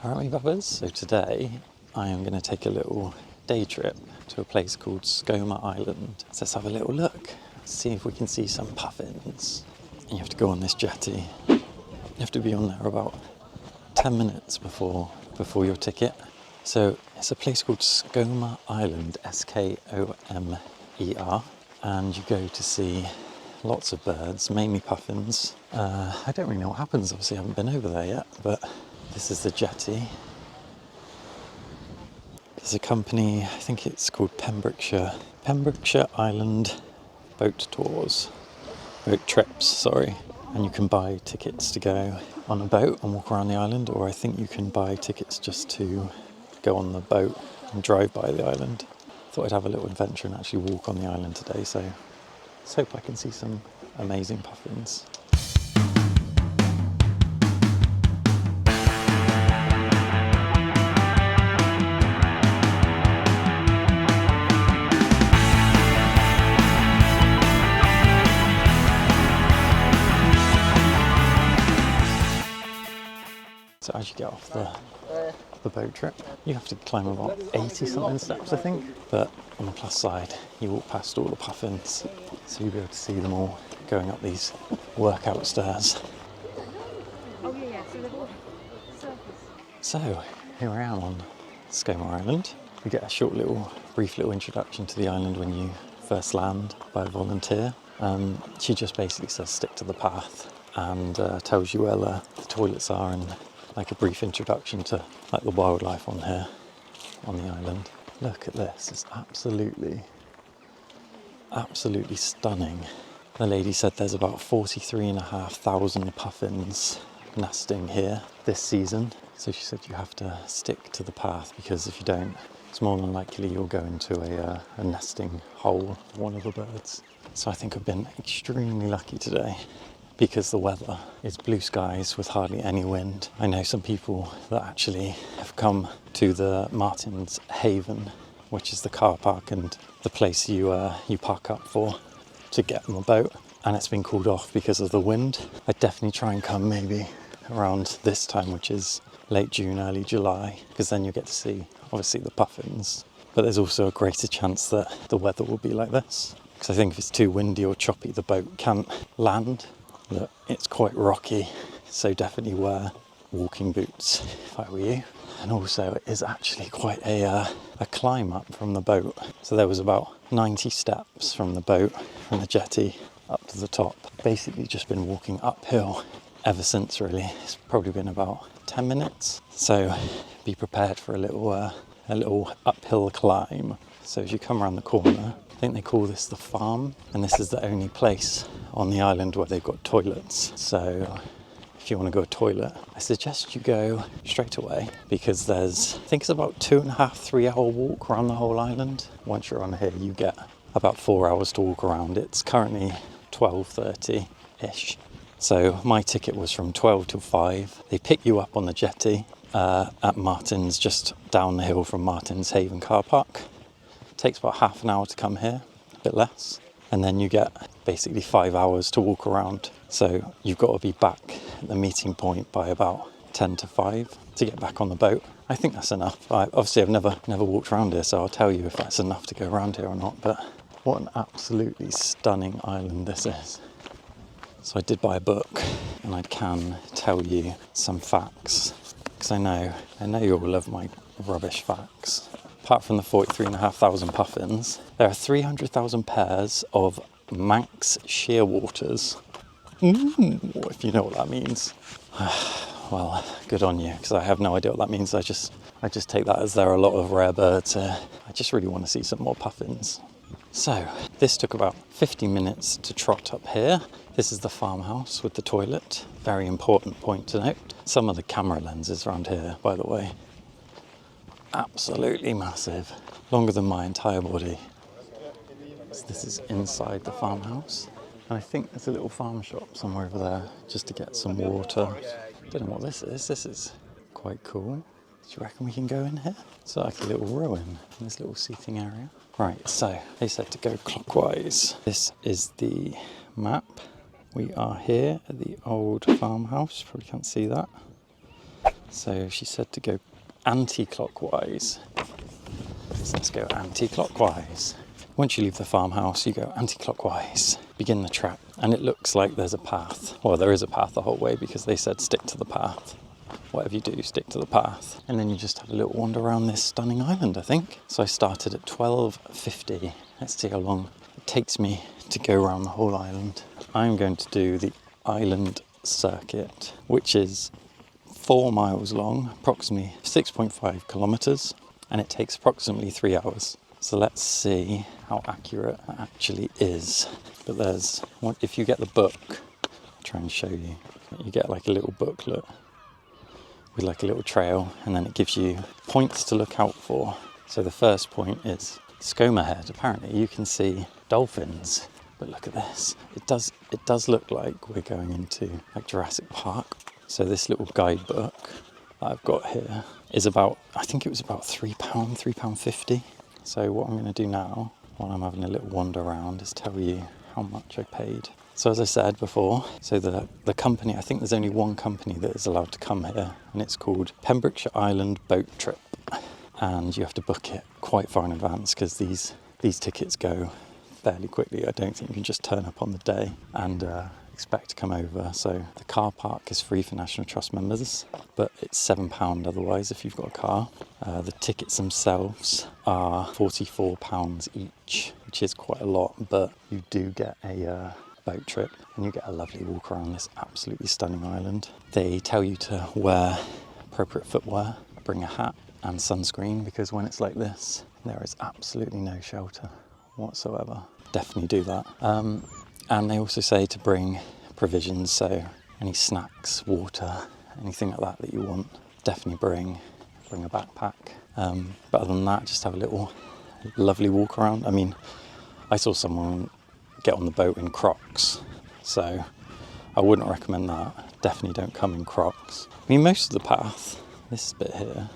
Alright, bubbers, so today I am going to take a little day trip to a place called Skomer Island. So let's have a little look, see if we can see some puffins. And you have to go on this jetty. You have to be on there about 10 minutes before your ticket. So it's a place called Skomer Island, Skomer, and you go to see lots of birds, mainly puffins. I don't really know what happens, obviously I haven't been over there yet, but this is the jetty. There's a company, I think it's called Pembrokeshire Island boat trips, sorry. And you can buy tickets to go on a boat and walk around the island, or I think you can buy tickets just to go on the boat and drive by the island. Thought I'd have a little adventure and actually walk on the island today, so let's hope I can see some amazing puffins. So as you get off the boat trip, you have to climb about 80 something steps, I think. But on the plus side, you walk past all the puffins, so you'll be able to see them all going up these workout stairs. Oh yeah, so they've all surface. So here I am on Skomer Island. You get a brief little introduction to the island when you first land by a volunteer. She just basically says stick to the path and tells you where the toilets are and like a brief introduction to like the wildlife on here, on the island. Look at this, it's absolutely stunning. The lady said there's about 43,500 puffins nesting here this season. So she said you have to stick to the path, because if you don't, it's more than likely you'll go into a nesting hole of one of the birds. So I think I've been extremely lucky today, because the weather is blue skies with hardly any wind. I know some people that actually have come to the Martin's Haven, which is the car park and the place you park up for to get on the boat, and it's been called off because of the wind. I'd definitely try and come maybe around this time, which is late June, early July, because then you get to see obviously the puffins, but there's also a greater chance that the weather will be like this, because I think if it's too windy or choppy, the boat can't land. Look, it's quite rocky, so definitely wear walking boots if I were you. And also it is actually quite a climb up from the boat. So there was about 90 steps from the boat, from the jetty up to the top. Basically just been walking uphill ever since, really. It's probably been about 10 minutes. So be prepared for a little uphill climb. So as you come around the corner, I think they call this the farm, and this is the only place on the island where they've got toilets. So if you want to go to a toilet, I suggest you go straight away, because there's, I think it's about 2.5-3 hour walk around the whole island. Once you're on here, you get about 4 hours to walk around. It's currently 12:30-ish. So my ticket was from 12 till 5. They pick you up on the jetty at Martin's, just down the hill from Martin's Haven car park. Takes about half an hour to come here, a bit less, and then you get basically 5 hours to walk around. So you've got to be back at the meeting point by about 10 to 5 to get back on the boat. I think that's enough. Obviously I've never walked around here, so I'll tell you if that's enough to go around here or not, but what an absolutely stunning island this is. So I did buy a book, and I can tell you some facts, because I know you all love my rubbish facts. Apart from the 43,500 puffins, there are 300,000 pairs of Manx shearwaters. If you know what that means. Well, good on you, because I have no idea what that means. I just take that as there are a lot of rare birds here. I just really want to see some more puffins. So, this took about 50 minutes to trot up here. This is the farmhouse with the toilet. Very important point to note. Some of the camera lenses around here, by the way, absolutely massive, longer than my entire body. So this is inside the farmhouse, and I think there's a little farm shop somewhere over there just to get some water. Don't know what this is. This is quite cool. Do you reckon we can go in here? It's like a little ruin in this little seating area. Right, so they said to go clockwise. This is the map. We are here at the old farmhouse. Probably can't see that. So she said to go anti-clockwise. So let's go anti-clockwise. Once you leave the farmhouse, you go anti-clockwise. Begin the trek. And it looks like there's a path. Well, there is a path the whole way because they said stick to the path. Whatever you do, stick to the path. And then you just have a little wander around this stunning island, I think. So I started at 12:50. Let's see how long it takes me to go around the whole island. I'm going to do the island circuit, which is 4 miles long, approximately 6.5 kilometres, and it takes approximately 3 hours. So let's see how accurate that actually is. But if you get the book, I'll try and show you. You get like a little booklet with like a little trail, and then it gives you points to look out for. So the first point is Skomer Head. Apparently you can see dolphins, but look at this. It does look like we're going into like Jurassic Park. So this little guidebook that I've got here is about, I think it was about £3, £3.50. So what I'm going to do now, while I'm having a little wander around, is tell you how much I paid. So as I said before, so the company, I think there's only one company that is allowed to come here, and it's called Pembrokeshire Island Boat Trip. And you have to book it quite far in advance because these tickets go fairly quickly. I don't think you can just turn up on the day and expect to come over. So the car park is free for National Trust members, but it's £7 otherwise if you've got a car. The tickets themselves are £44 each, which is quite a lot, but you do get a boat trip and you get a lovely walk around this absolutely stunning island. They tell you to wear appropriate footwear, bring a hat and sunscreen, because when it's like this, there is absolutely no shelter whatsoever. Definitely do that. And they also say to bring provisions, so any snacks, water, anything like that you want, definitely bring a backpack. But other than that, just have a little lovely walk around. I mean, I saw someone get on the boat in Crocs, so I wouldn't recommend that. Definitely don't come in Crocs. I mean, most of the path, this bit here,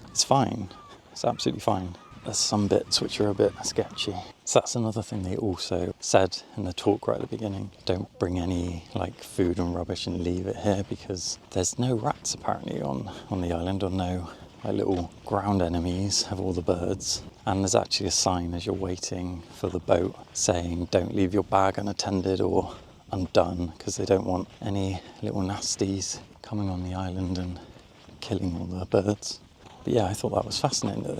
it's fine. It's absolutely fine. There's some bits which are a bit sketchy. So that's another thing they also said in the talk right at the beginning. Don't bring any like food and rubbish and leave it here, because there's no rats apparently on the island, or no like little ground enemies of all the birds. And there's actually a sign as you're waiting for the boat saying don't leave your bag unattended or undone, because they don't want any little nasties coming on the island and killing all the birds. But yeah, I thought that was fascinating that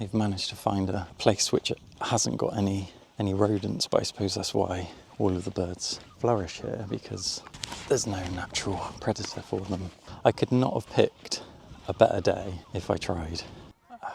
they've managed to find a place which hasn't got any rodents, but I suppose that's why all of the birds flourish here, because there's no natural predator for them. I could not have picked a better day if I tried.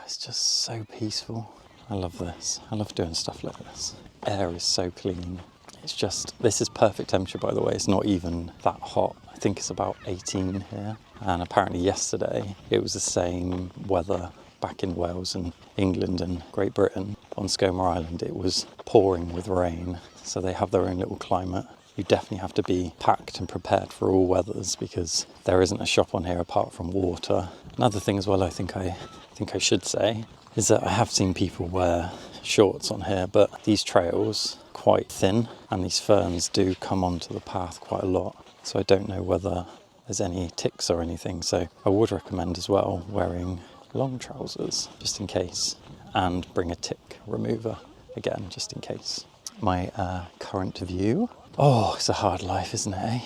It's just so peaceful. I love this. I love doing stuff like this. Air is so clean. It's just, this is perfect temperature, by the way. It's not even that hot. I think it's about 18 here. And apparently yesterday it was the same weather back in Wales and England and Great Britain. On Skomer Island it was pouring with rain, so they have their own little climate. You definitely have to be packed and prepared for all weathers, because there isn't a shop on here apart from water. Another thing as well I think I should say is that I have seen people wear shorts on here, but these trails are quite thin and these ferns do come onto the path quite a lot, so I don't know whether there's any ticks or anything. So I would recommend as well wearing long trousers just in case, and bring a tick remover again just in case. My current view. Oh, it's a hard life, isn't it, eh?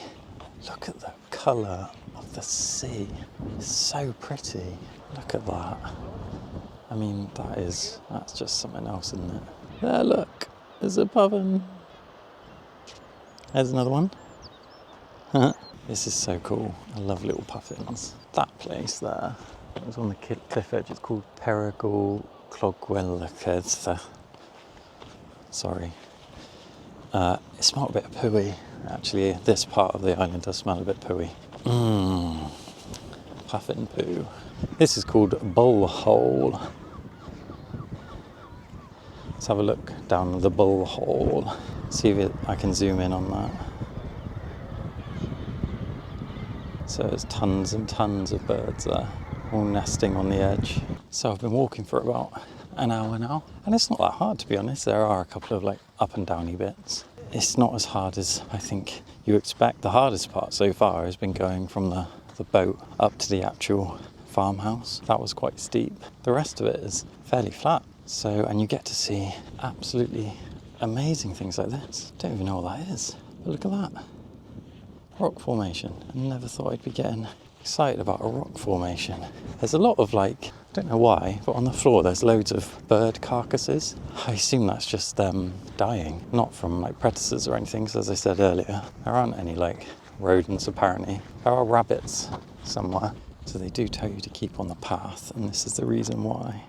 Look at the colour of the sea. It's so pretty. Look at that. I mean, that's just something else, isn't it? There, look, there's a puffin. There's another one. This is so cool. I love little puffins. That place there, it was on the cliff edge. It's called Perigal Clogwellaced. Sorry. It smelled a bit of pooey. Actually, this part of the island does smell a bit pooey. Puffin poo. This is called Bull Hole. Let's have a look down the Bull Hole. See if I can zoom in on that. So there's tons and tons of birds there, all nesting on the edge. So I've been walking for about an hour now, and it's not that hard, to be honest. There are a couple of like up and downy bits. It's not as hard as I think you expect. The hardest part so far has been going from the the boat up to the actual farmhouse. That was quite steep. The rest of it is fairly flat. So, and you get to see absolutely amazing things like this. Don't even know what that is, but look at that. Rock formation. I never thought I'd be getting excited about a rock formation. There's a lot of like, I don't know why, but on the floor there's loads of bird carcasses. I assume that's just them dying, not from like predators or anything, because as I said earlier, there aren't any like rodents apparently. There are rabbits somewhere, so they do tell you to keep on the path, and this is the reason why.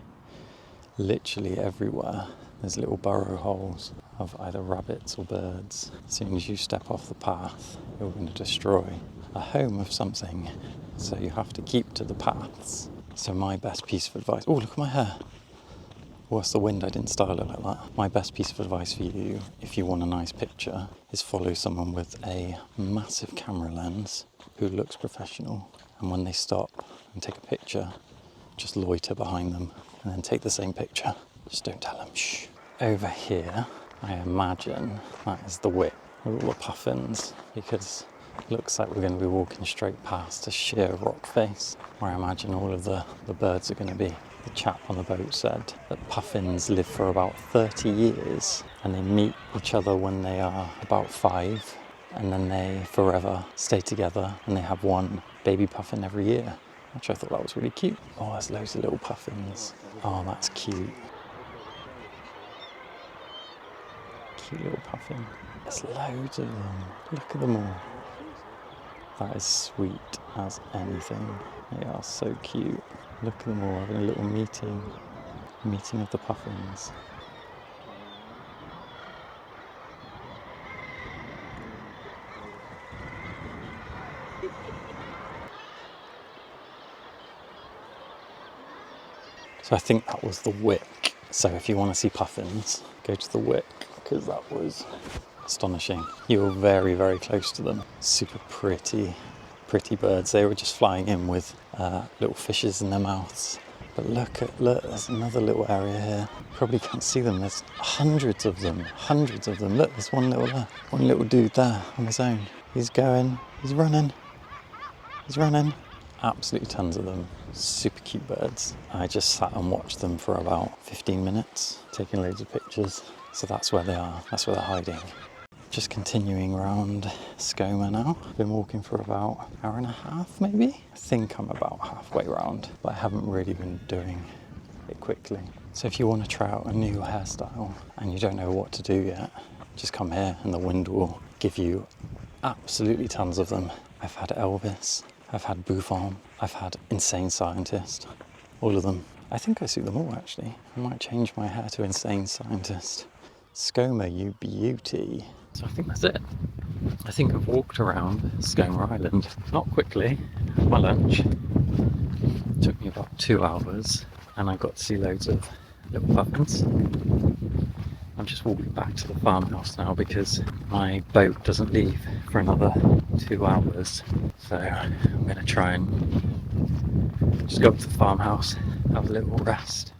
Literally everywhere there's little burrow holes of either rabbits or birds. As soon as you step off the path, you're going to destroy a home of something, so you have to keep to the paths. So my best piece of advice, oh look at my hair, what's the wind, I didn't style it like that. My best piece of advice for you, if you want a nice picture, is follow someone with a massive camera lens who looks professional, and when they stop and take a picture, just loiter behind them and then take the same picture. Just don't tell them, shh. Over here, I imagine that is the Wick with all the puffins, because it looks like we're going to be walking straight past a sheer rock face, where I imagine all of the birds are going to be. The chap on the boat said that puffins live for about 30 years and they meet each other when they are about 5, and then they forever stay together and they have one baby puffin every year, which I thought that was really cute. Oh, there's loads of little puffins. Oh, that's cute. Cute little puffin. There's loads of them. Look at them all. That is sweet as anything. They are so cute. Look at them all having a little meeting of the puffins. So I think that was the Wick. So if you want to see puffins, go to the Wick, because that was astonishing. You were very, very close to them. Super pretty birds. They were just flying in with little fishes in their mouths. But look, there's another little area here. Probably can't see them. There's hundreds of them. Look, there's one little dude there on his own. He's running. Absolutely tons of them. Super cute birds. I just sat and watched them for about 15 minutes, taking loads of pictures. So that's where they are. That's where they're hiding. Just continuing around Skomer now. Been walking for about an hour and a half maybe. I think I'm about halfway round, but I haven't really been doing it quickly. So if you want to try out a new hairstyle and you don't know what to do yet, just come here and the wind will give you absolutely tons of them. I've had Elvis, I've had Buffon, I've had Insane Scientist, all of them. I think I suit them all actually. I might change my hair to Insane Scientist. Skomer, you beauty. So I think that's it. I think I've walked around Skomer Island, not quickly, had my lunch. It took me about 2 hours and I got to see loads of little puffins. I'm just walking back to the farmhouse now because my boat doesn't leave for another 2 hours. So I'm going to try and just go up to the farmhouse, have a little rest,